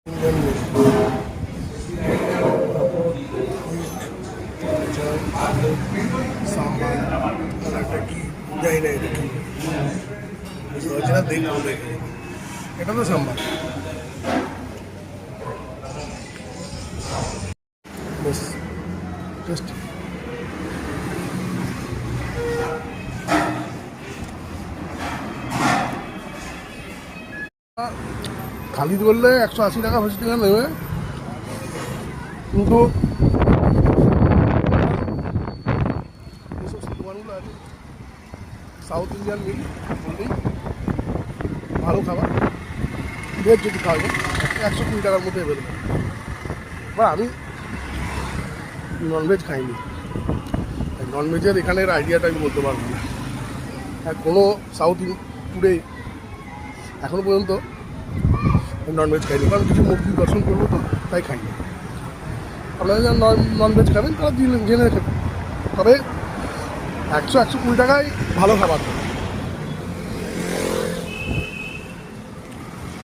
একটা কি যাই না এটা কি বুঝতে পারছি না, দেখবো দেখে এটা তো সাম্বার বেশ টেস্টি। খালি করলে 180 টাকা 50 টাকা নেবে, কিন্তু দোকানগুলো আছে সাউথ ইন্ডিয়ান মিল বললেই ভালো খাবার, ভেজ যদি খাওয়া যায় 120 টাকার মধ্যে বেরোবে। বা আমি ননভেজ খাইনি, ননভেজের এখানের আইডিয়াটা আমি বলতে পারবো না। কোনো সাউথ টুডে এখনও পর্যন্ত ননভেজ খাইনি, কারণ কিছু মুরগি দর্শন করবো তো তাই খাইনি। আপনারা যারা ননভেজ খাবেন তারা জেনে খাবেন, তবে 100-120 টাকায় ভালো খাবার।